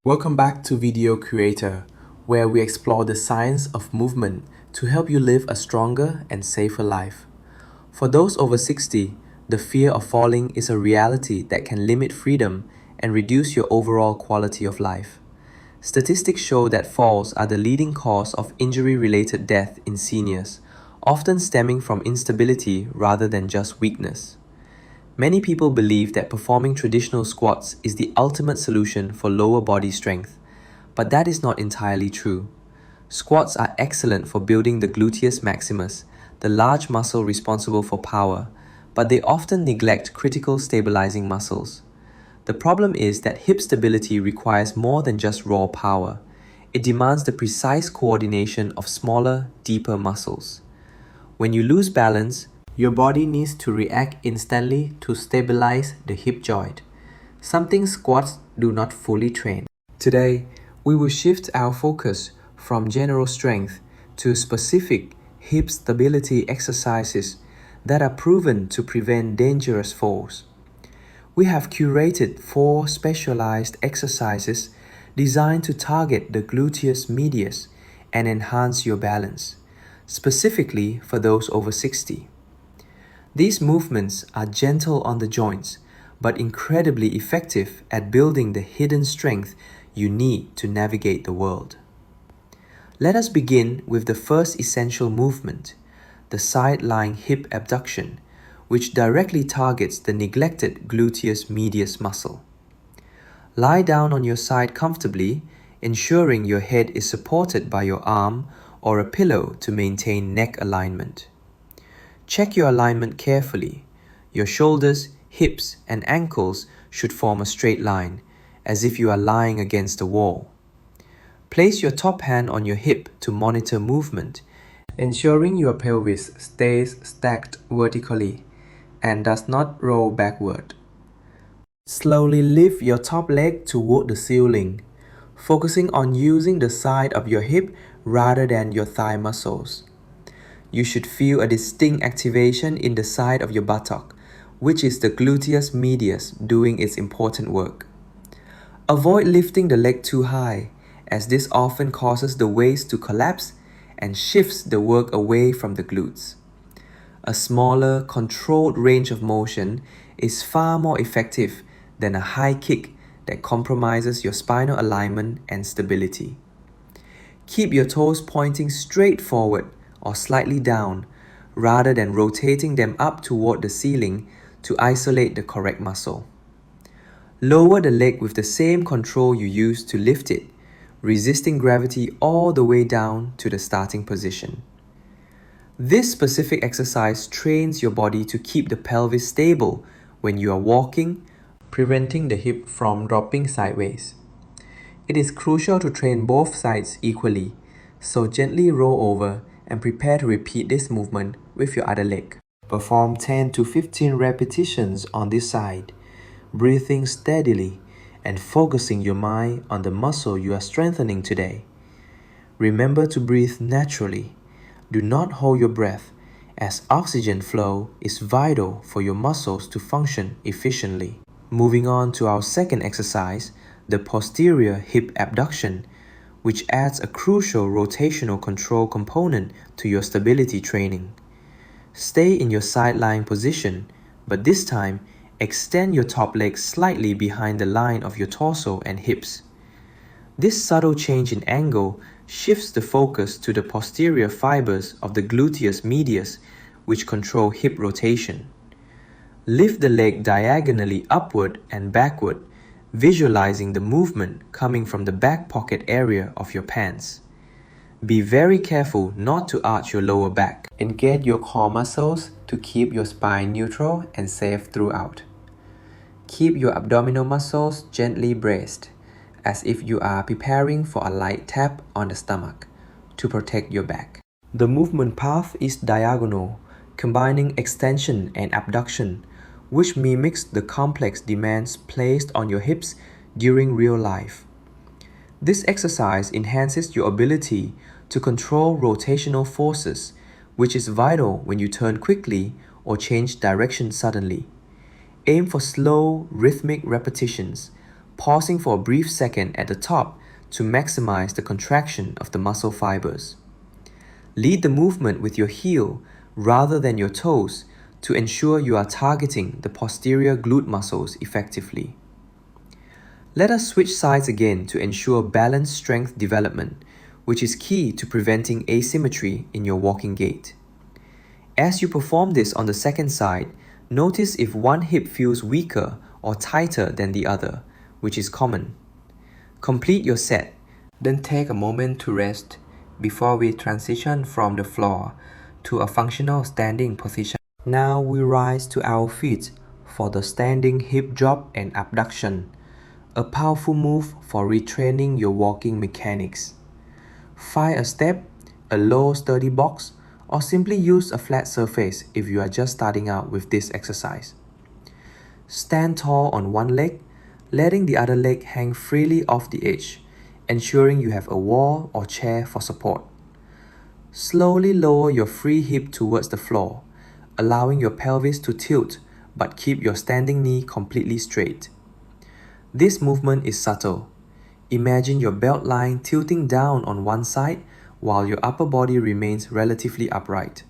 Welcome back to Video Creator, where we explore the science of movement to help you live a stronger and safer life. For those over 60, the fear of falling is a reality that can limit freedom and reduce your overall quality of life. Statistics show that falls are the leading cause of injury-related death in seniors, often stemming from instability rather than just weakness. Many people believe that performing traditional squats is the ultimate solution for lower body strength, but that is not entirely true. Squats are excellent for building the gluteus maximus, the large muscle responsible for power, but they often neglect critical stabilizing muscles. The problem is that hip stability requires more than just raw power. It demands the precise coordination of smaller, deeper muscles. When you lose balance, your body needs to react instantly to stabilize the hip joint, something squats do not fully train. Today, we will shift our focus from general strength to specific hip stability exercises that are proven to prevent dangerous falls. We have curated 4 specialized exercises designed to target the gluteus medius and enhance your balance, specifically for those over 60. These movements are gentle on the joints, but incredibly effective at building the hidden strength you need to navigate the world. Let us begin with the first essential movement, the side-lying hip abduction, which directly targets the neglected gluteus medius muscle. Lie down on your side comfortably, ensuring your head is supported by your arm or a pillow to maintain neck alignment. Check your alignment carefully. Your shoulders, hips, and ankles should form a straight line, as if you are lying against a wall. Place your top hand on your hip to monitor movement, ensuring your pelvis stays stacked vertically and does not roll backward. Slowly lift your top leg toward the ceiling, focusing on using the side of your hip rather than your thigh muscles. You should feel a distinct activation in the side of your buttock, which is the gluteus medius doing its important work. Avoid lifting the leg too high, as this often causes the waist to collapse and shifts the work away from the glutes. A smaller, controlled range of motion is far more effective than a high kick that compromises your spinal alignment and stability. Keep your toes pointing straight forward or slightly down, rather than rotating them up toward the ceiling to isolate the correct muscle. Lower the leg with the same control you use to lift it, resisting gravity all the way down to the starting position. This specific exercise trains your body to keep the pelvis stable when you are walking, preventing the hip from dropping sideways. It is crucial to train both sides equally, so gently roll over and prepare to repeat this movement with your other leg. Perform 10 to 15 repetitions on this side, breathing steadily and focusing your mind on the muscle you are strengthening today. Remember to breathe naturally. Do not hold your breath, as oxygen flow is vital for your muscles to function efficiently. Moving on to our second exercise, the posterior hip abduction, which adds a crucial rotational control component to your stability training. Stay in your side-lying position, but this time, extend your top leg slightly behind the line of your torso and hips. This subtle change in angle shifts the focus to the posterior fibers of the gluteus medius, which control hip rotation. Lift the leg diagonally upward and backward, visualizing the movement coming from the back pocket area of your pants. Be very careful not to arch your lower back. Engage your core muscles to keep your spine neutral and safe throughout. Keep your abdominal muscles gently braced, as if you are preparing for a light tap on the stomach to protect your back. The movement path is diagonal, combining extension and abduction, which mimics the complex demands placed on your hips during real life. This exercise enhances your ability to control rotational forces, which is vital when you turn quickly or change direction suddenly. Aim for slow, rhythmic repetitions, pausing for a brief second at the top to maximize the contraction of the muscle fibers. Lead the movement with your heel rather than your toes to ensure you are targeting the posterior glute muscles effectively. Let us switch sides again to ensure balanced strength development, which is key to preventing asymmetry in your walking gait. As you perform this on the second side, notice if one hip feels weaker or tighter than the other, which is common. Complete your set, then take a moment to rest before we transition from the floor to a functional standing position. Now we rise to our feet for the standing hip drop and abduction, a powerful move for retraining your walking mechanics. Find a step, a low sturdy box, or simply use a flat surface if you are just starting out with this exercise. Stand tall on one leg, letting the other leg hang freely off the edge, ensuring you have a wall or chair for support. Slowly lower your free hip towards the floor, allowing your pelvis to tilt but keep your standing knee completely straight. This movement is subtle. Imagine your belt line tilting down on one side while your upper body remains relatively upright.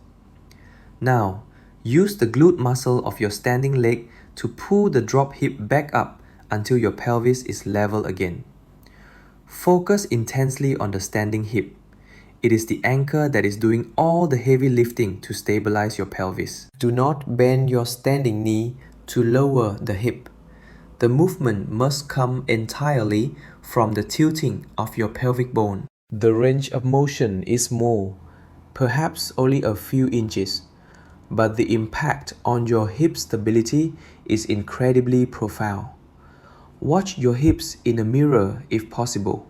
Now, use the glute muscle of your standing leg to pull the drop hip back up until your pelvis is level again. Focus intensely on the standing hip. It is the anchor that is doing all the heavy lifting to stabilize your pelvis. Do not bend your standing knee to lower the hip. The movement must come entirely from the tilting of your pelvic bone. The range of motion is small, perhaps only a few inches, but the impact on your hip stability is incredibly profound. Watch your hips in a mirror if possible.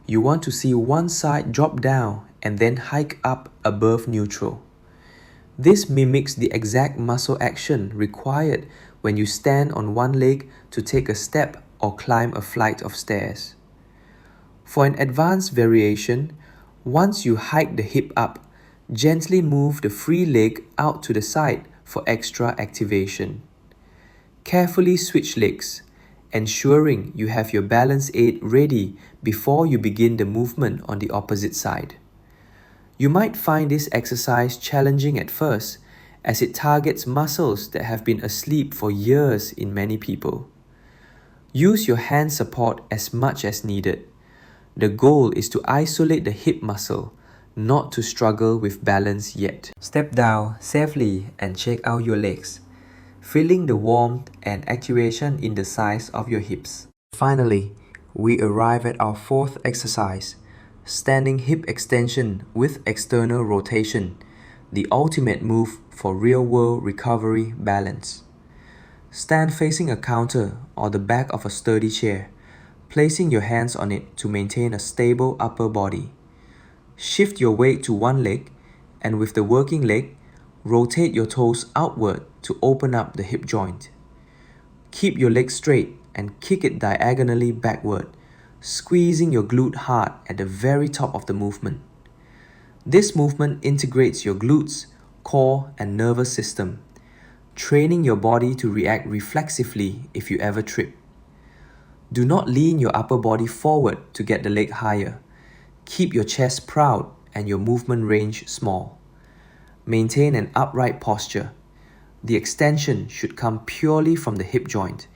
You want to see one side drop down and then hike up above neutral. This mimics the exact muscle action required when you stand on one leg to take a step or climb a flight of stairs. For an advanced variation, once you hike the hip up, gently move the free leg out to the side for extra activation. Carefully switch legs, ensuring you have your balance aid ready before you begin the movement on the opposite side. You might find this exercise challenging at first, as it targets muscles that have been asleep for years in many people. Use your hand support as much as needed. The goal is to isolate the hip muscle, not to struggle with balance yet. Step down safely and check out your legs, feeling the warmth and activation in the sides of your hips. Finally, we arrive at our fourth exercise, standing hip extension with external rotation, the ultimate move for real-world recovery balance. Stand facing a counter or the back of a sturdy chair, placing your hands on it to maintain a stable upper body. Shift your weight to one leg, and with the working leg, rotate your toes outward to open up the hip joint. Keep your leg straight and kick it diagonally backward, squeezing your glute hard at the very top of the movement. This movement integrates your glutes, core, and nervous system, training your body to react reflexively if you ever trip. Do not lean your upper body forward to get the leg higher. Keep your chest proud and your movement range small. Maintain an upright posture. The extension should come purely from the hip joint,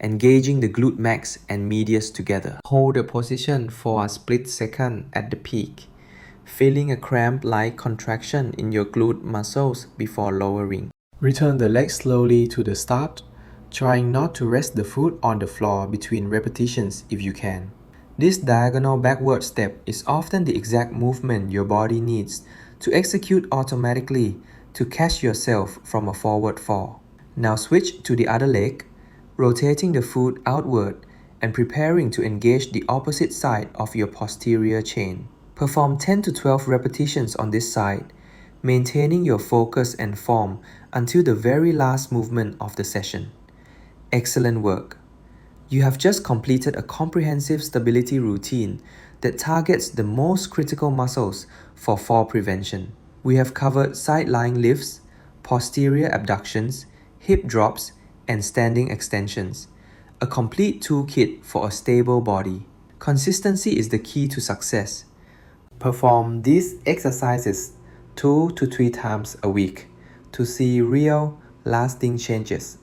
engaging the glute max and medius together. Hold the position for a split second at the peak, feeling a cramp-like contraction in your glute muscles before lowering. Return the leg slowly to the start, trying not to rest the foot on the floor between repetitions if you can. This diagonal backward step is often the exact movement your body needs to execute automatically to catch yourself from a forward fall. Now switch to the other leg, rotating the foot outward and preparing to engage the opposite side of your posterior chain. Perform 10 to 12 repetitions on this side, maintaining your focus and form until the very last movement of the session. Excellent work! You have just completed a comprehensive stability routine that targets the most critical muscles for fall prevention. We have covered side-lying lifts, posterior abductions, hip drops, and standing extensions. a complete toolkit for a stable body. Consistency is the key to success. Perform these exercises 2 to 3 times a week to see real, lasting changes.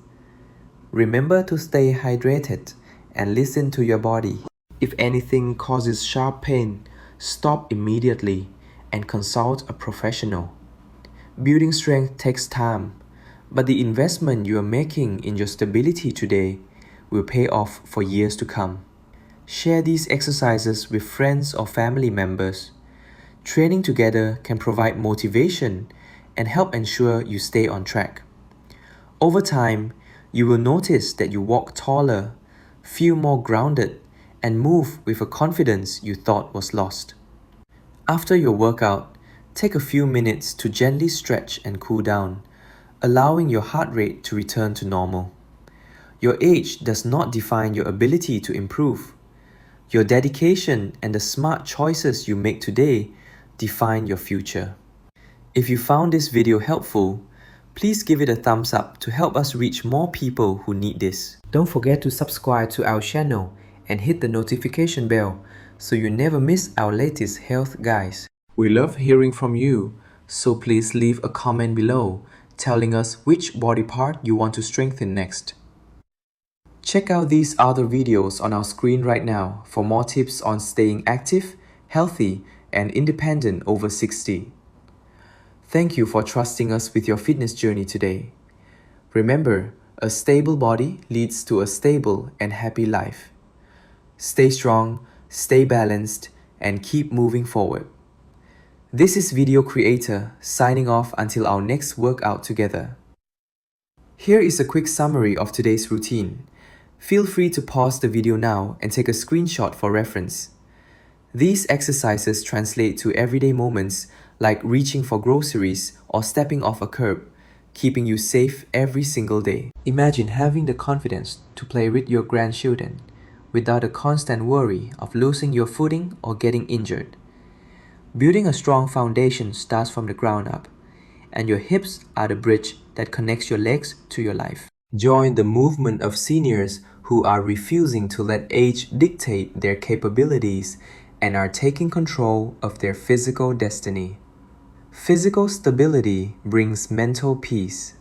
Remember to stay hydrated and listen to your body. If anything causes sharp pain, stop immediately and consult a professional. Building strength takes time, but the investment you are making in your stability today will pay off for years to come. Share these exercises with friends or family members. Training together can provide motivation and help ensure you stay on track. Over time, you will notice that you walk taller, feel more grounded, and move with a confidence you thought was lost. After your workout, take a few minutes to gently stretch and cool down, allowing your heart rate to return to normal. Your age does not define your ability to improve. Your dedication and the smart choices you make today define your future. If you found this video helpful, please give it a thumbs up to help us reach more people who need this. Don't forget to subscribe to our channel and hit the notification bell so you never miss our latest health guides. We love hearing from you, so please leave a comment below telling us which body part you want to strengthen next. Check out these other videos on our screen right now for more tips on staying active, healthy, and independent over 60. Thank you for trusting us with your fitness journey today. Remember, a stable body leads to a stable and happy life. Stay strong, stay balanced, and keep moving forward. This is Video Creator signing off until our next workout together. Here is a quick summary of today's routine. Feel free to pause the video now and take a screenshot for reference. These exercises translate to everyday moments like reaching for groceries or stepping off a curb, keeping you safe every single day. Imagine having the confidence to play with your grandchildren without a constant worry of losing your footing or getting injured. Building a strong foundation starts from the ground up, and your hips are the bridge that connects your legs to your life. Join the movement of seniors who are refusing to let age dictate their capabilities and are taking control of their physical destiny. Physical stability brings mental peace.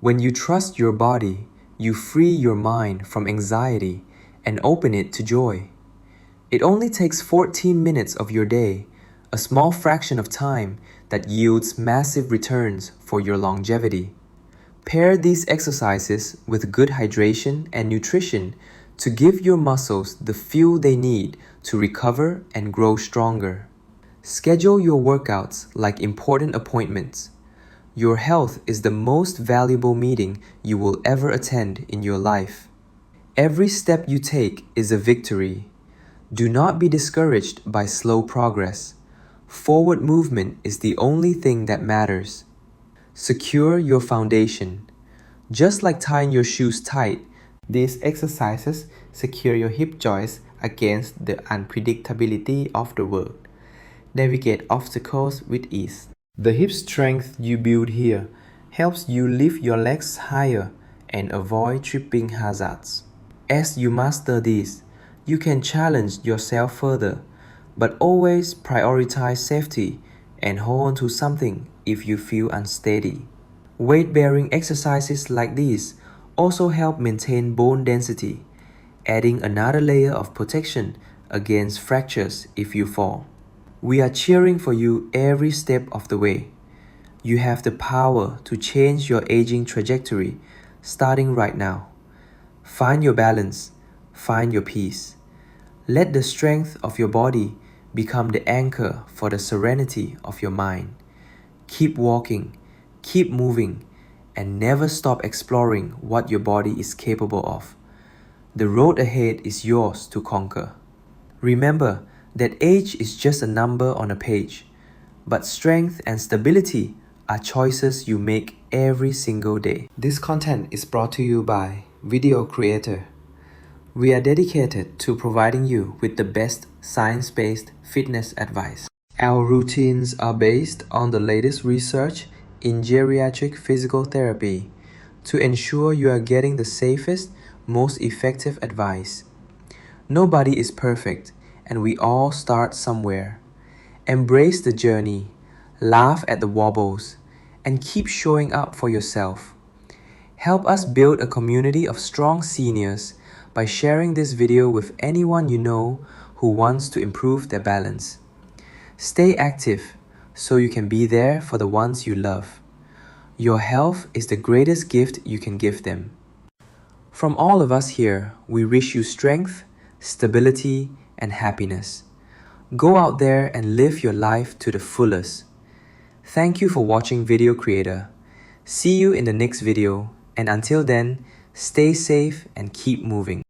When you trust your body, you free your mind from anxiety and open it to joy. It only takes 14 minutes of your day, a small fraction of time that yields massive returns for your longevity. Pair these exercises with good hydration and nutrition to give your muscles the fuel they need to recover and grow stronger. Schedule your workouts like important appointments. Your health is the most valuable meeting you will ever attend in your life. Every step you take is a victory. Do not be discouraged by slow progress. Forward movement is the only thing that matters. Secure your foundation. Just like tying your shoes tight, these exercises secure your hip joints against the unpredictability of the world. Navigate obstacles with ease. The hip strength you build here helps you lift your legs higher and avoid tripping hazards. As you master this, you can challenge yourself further, but always prioritize safety and hold on to something if you feel unsteady. Weight-bearing exercises like these also help maintain bone density, adding another layer of protection against fractures if you fall. We are cheering for you every step of the way. You have the power to change your aging trajectory starting right now. Find your balance, find your peace. Let the strength of your body become the anchor for the serenity of your mind. Keep walking, keep moving, and never stop exploring what your body is capable of. The road ahead is yours to conquer. Remember that age is just a number on a page, but strength and stability are choices you make every single day. This content is brought to you by Video Creator. We are dedicated to providing you with the best science-based fitness advice. Our routines are based on the latest research in geriatric physical therapy to ensure you are getting the safest, most effective advice. Nobody is perfect, and we all start somewhere. Embrace the journey, laugh at the wobbles, and keep showing up for yourself. Help us build a community of strong seniors by sharing this video with anyone you know who wants to improve their balance. Stay active so you can be there for the ones you love. Your health is the greatest gift you can give them. From all of us here, we wish you strength, stability, and happiness. Go out there and live your life to the fullest. Thank you for watching Video Creator. See you in the next video, and until then, stay safe and keep moving.